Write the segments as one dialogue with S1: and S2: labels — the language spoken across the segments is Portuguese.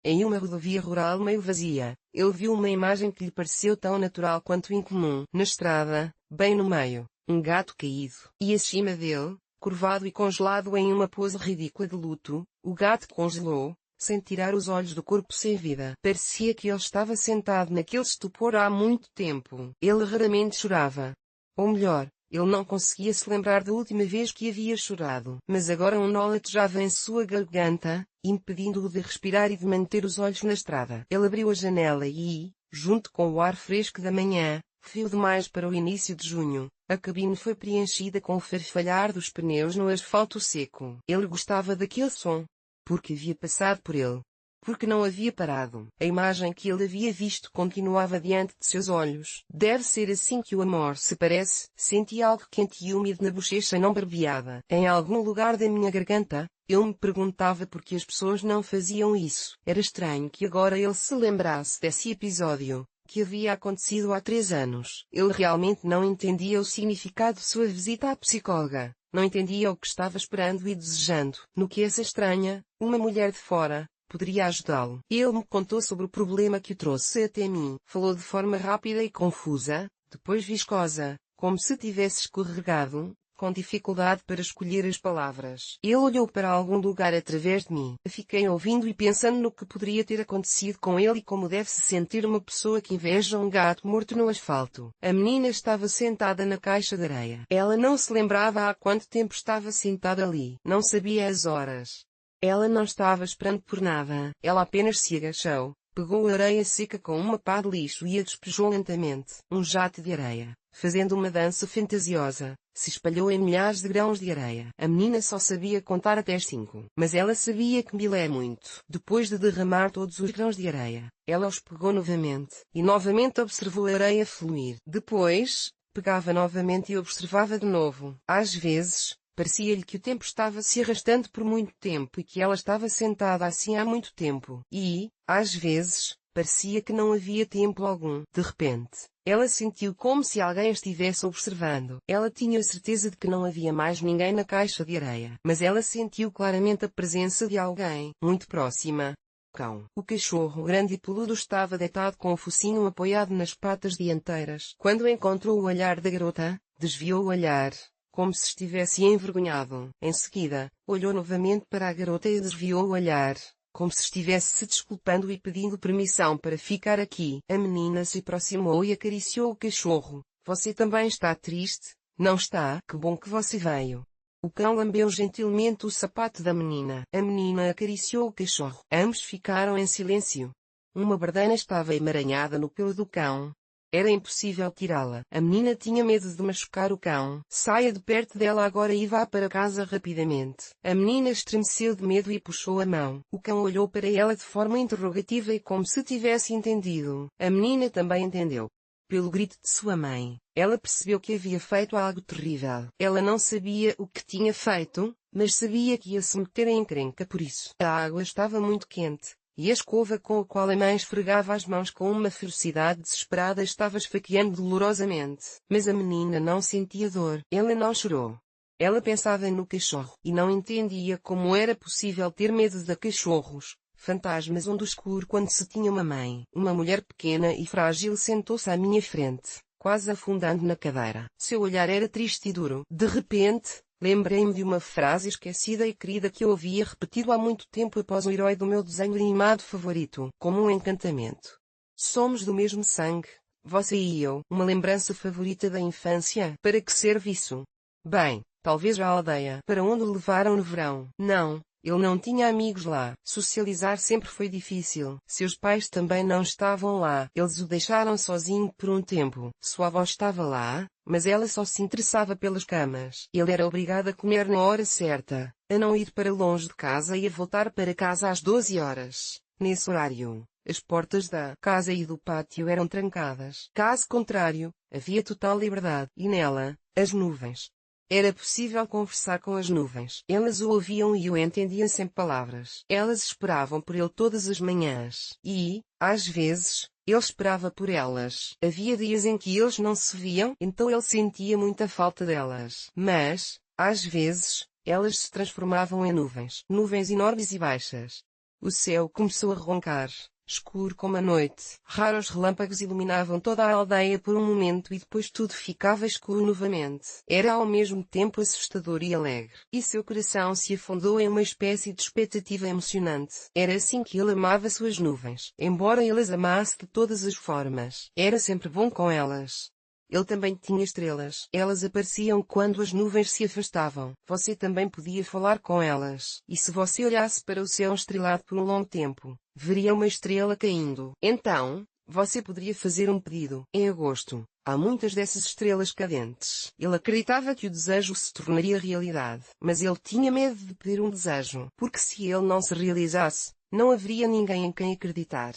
S1: Em uma rodovia rural meio vazia, ele viu uma imagem que lhe pareceu tão natural quanto incomum. Na estrada, bem no meio, um gato caído. E acima dele, curvado e congelado em uma pose ridícula de luto, o gato congelou, sem tirar os olhos do corpo sem vida. Parecia que ele estava sentado naquele estupor há muito tempo. Ele raramente chorava. Ou melhor, ele não conseguia se lembrar da última vez que havia chorado. Mas agora um nó latejava em sua garganta, impedindo-o de respirar e de manter os olhos na estrada. Ele abriu a janela e, junto com o ar fresco da manhã, frio demais para o início de junho, a cabine foi preenchida com o farfalhar dos pneus no asfalto seco. Ele gostava daquele som. Porque havia passado por ele. Porque não havia parado. A imagem que ele havia visto continuava diante de seus olhos. Deve ser assim que o amor se parece. Senti algo quente e úmido na bochecha não barbeada. Em algum lugar da minha garganta, eu me perguntava por que as pessoas não faziam isso. Era estranho que agora ele se lembrasse desse episódio, que havia acontecido há 3 anos. Ele realmente não entendia o significado de sua visita à psicóloga. Não entendia o que estava esperando e desejando. No que essa estranha, uma mulher de fora, poderia ajudá-lo. Ele me contou sobre o problema que o trouxe até mim. Falou de forma rápida e confusa, depois viscosa, como se tivesse escorregado, com dificuldade para escolher as palavras. Ele olhou para algum lugar através de mim. Fiquei ouvindo e pensando no que poderia ter acontecido com ele e como deve-se sentir uma pessoa que inveja um gato morto no asfalto. A menina estava sentada na caixa de areia. Ela não se lembrava há quanto tempo estava sentada ali. Não sabia as horas. Ela não estava esperando por nada. Ela apenas se agachou, pegou a areia seca com uma pá de lixo e a despejou lentamente. Um jato de areia, fazendo uma dança fantasiosa, se espalhou em milhares de grãos de areia. A menina só sabia contar até 5. Mas ela sabia que 1000 é muito. Depois de derramar todos os grãos de areia, ela os pegou novamente. E novamente observou a areia fluir. Depois, pegava novamente e observava de novo. Às vezes, parecia-lhe que o tempo estava se arrastando por muito tempo e que ela estava sentada assim há muito tempo. E, às vezes, parecia que não havia tempo algum. De repente, ela sentiu como se alguém estivesse observando. Ela tinha certeza de que não havia mais ninguém na caixa de areia. Mas ela sentiu claramente a presença de alguém, muito próxima. Cão. O cachorro grande e peludo estava deitado com o focinho apoiado nas patas dianteiras. Quando encontrou o olhar da garota, desviou o olhar, como se estivesse envergonhado. Em seguida, olhou novamente para a garota e desviou o olhar, como se estivesse se desculpando e pedindo permissão para ficar aqui. A menina se aproximou e acariciou o cachorro. Você também está triste, não está? Que bom que você veio. O cão lambeu gentilmente o sapato da menina. A menina acariciou o cachorro. Ambos ficaram em silêncio. Uma bardana estava emaranhada no pelo do cão. Era impossível tirá-la. A menina tinha medo de machucar o cão. Saia de perto dela agora e vá para casa rapidamente. A menina estremeceu de medo e puxou a mão. O cão olhou para ela de forma interrogativa e como se tivesse entendido. A menina também entendeu. Pelo grito de sua mãe, ela percebeu que havia feito algo terrível. Ela não sabia o que tinha feito, mas sabia que ia se meter em encrenca por isso. A água estava muito quente. E a escova com a qual a mãe esfregava as mãos com uma ferocidade desesperada estava esfaqueando dolorosamente. Mas a menina não sentia dor. Ela não chorou. Ela pensava no cachorro. E não entendia como era possível ter medo de cachorros. Fantasmas onde escuro quando se tinha uma mãe. Uma mulher pequena e frágil sentou-se à minha frente, quase afundando na cadeira. Seu olhar era triste e duro. De repente, lembrei-me de uma frase esquecida e querida que eu havia repetido há muito tempo após o herói do meu desenho animado favorito, como um encantamento. Somos do mesmo sangue, você e eu. Uma lembrança favorita da infância. Para que serve isso? Bem, talvez a aldeia. Para onde o levaram no verão? Não. Ele não tinha amigos lá. Socializar sempre foi difícil. Seus pais também não estavam lá. Eles o deixaram sozinho por um tempo. Sua avó estava lá, mas ela só se interessava pelas camas. Ele era obrigado a comer na hora certa, a não ir para longe de casa e a voltar para casa às 12 horas. Nesse horário, as portas da casa e do pátio eram trancadas. Caso contrário, havia total liberdade. E nela, as nuvens. Era possível conversar com as nuvens. Elas o ouviam e o entendiam sem palavras. Elas esperavam por ele todas as manhãs. E, às vezes, ele esperava por elas. Havia dias em que eles não se viam, então ele sentia muita falta delas. Mas, às vezes, elas se transformavam em nuvens. Nuvens enormes e baixas. O céu começou a roncar, escuro como a noite. Raros relâmpagos iluminavam toda a aldeia por um momento e depois tudo ficava escuro novamente. Era ao mesmo tempo assustador e alegre. E seu coração se afundou em uma espécie de expectativa emocionante. Era assim que ele amava suas nuvens. Embora ele as amasse de todas as formas, era sempre bom com elas. Ele também tinha estrelas. Elas apareciam quando as nuvens se afastavam. Você também podia falar com elas. E se você olhasse para o céu estrelado por um longo tempo, veria uma estrela caindo. Então, você poderia fazer um pedido. Em agosto, há muitas dessas estrelas cadentes. Ele acreditava que o desejo se tornaria realidade. Mas ele tinha medo de pedir um desejo. Porque se ele não se realizasse, não haveria ninguém em quem acreditar.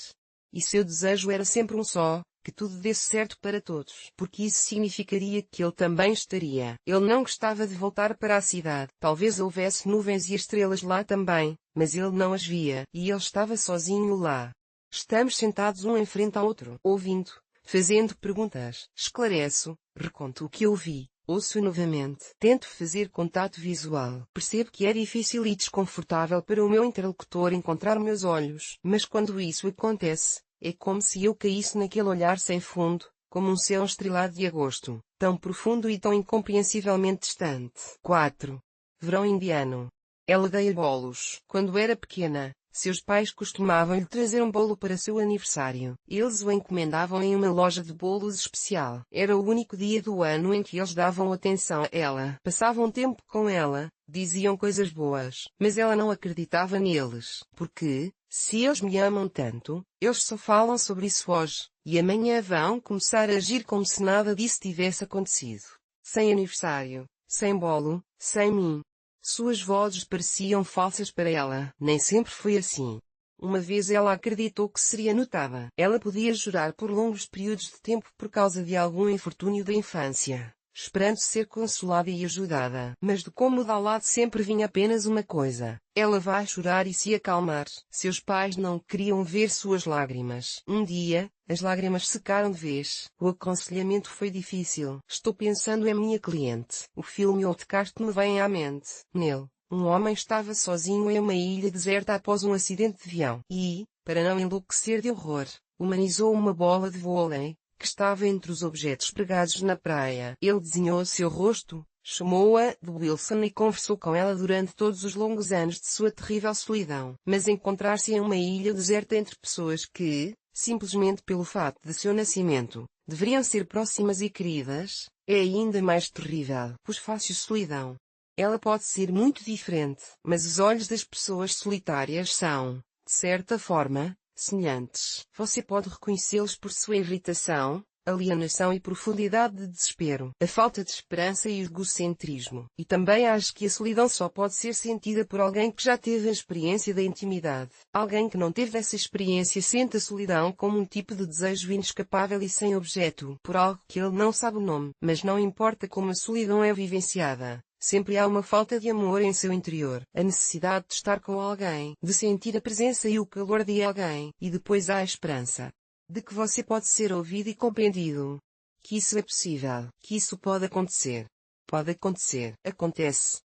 S1: E seu desejo era sempre um só: que tudo desse certo para todos, porque isso significaria que ele também estaria. Ele não gostava de voltar para a cidade. Talvez houvesse nuvens e estrelas lá também, mas ele não as via, e ele estava sozinho lá. Estamos sentados um em frente ao outro, ouvindo, fazendo perguntas. Esclareço, reconto o que eu vi. Ouço novamente. Tento fazer contato visual. Percebo que é difícil e desconfortável para o meu interlocutor encontrar meus olhos, mas quando isso acontece, é como se eu caísse naquele olhar sem fundo, como um céu estrelado de agosto, tão profundo e tão incompreensivelmente distante. 4. Verão indiano. Ela odeia bolos. Quando era pequena, seus pais costumavam lhe trazer um bolo para seu aniversário. Eles o encomendavam em uma loja de bolos especial. Era o único dia do ano em que eles davam atenção a ela. Passavam tempo com ela, diziam coisas boas, mas ela não acreditava neles. Porque, se eles me amam tanto, eles só falam sobre isso hoje, e amanhã vão começar a agir como se nada disso tivesse acontecido. Sem aniversário, sem bolo, sem mim. Suas vozes pareciam falsas para ela. Nem sempre foi assim. Uma vez ela acreditou que seria notada. Ela podia chorar por longos períodos de tempo por causa de algum infortúnio da infância, esperando ser consolada e ajudada. Mas do cômodo ao lado sempre vinha apenas uma coisa: ela vai chorar e se acalmar. Seus pais não queriam ver suas lágrimas. Um dia, as lágrimas secaram de vez. O aconselhamento foi difícil. Estou pensando em minha cliente. O filme Outcast me vem à mente. Nele, um homem estava sozinho em uma ilha deserta após um acidente de avião. E, para não enlouquecer de horror, humanizou uma bola de vôlei que estava entre os objetos pregados na praia. Ele desenhou seu rosto, chamou-a de Wilson e conversou com ela durante todos os longos anos de sua terrível solidão. Mas encontrar-se em uma ilha deserta entre pessoas que, simplesmente pelo fato de seu nascimento, deveriam ser próximas e queridas, é ainda mais terrível. Pois fácil solidão. Ela pode ser muito diferente, mas os olhos das pessoas solitárias são, de certa forma, semelhantes. Você pode reconhecê-los por sua irritação, alienação e profundidade de desespero, a falta de esperança e o egocentrismo. E também acho que a solidão só pode ser sentida por alguém que já teve a experiência da intimidade. Alguém que não teve essa experiência sente a solidão como um tipo de desejo inescapável e sem objeto, por algo que ele não sabe o nome. Mas não importa como a solidão é vivenciada, sempre há uma falta de amor em seu interior, a necessidade de estar com alguém, de sentir a presença e o calor de alguém, e depois há a esperança de que você pode ser ouvido e compreendido. Que isso é possível, que isso pode acontecer. Pode acontecer, acontece.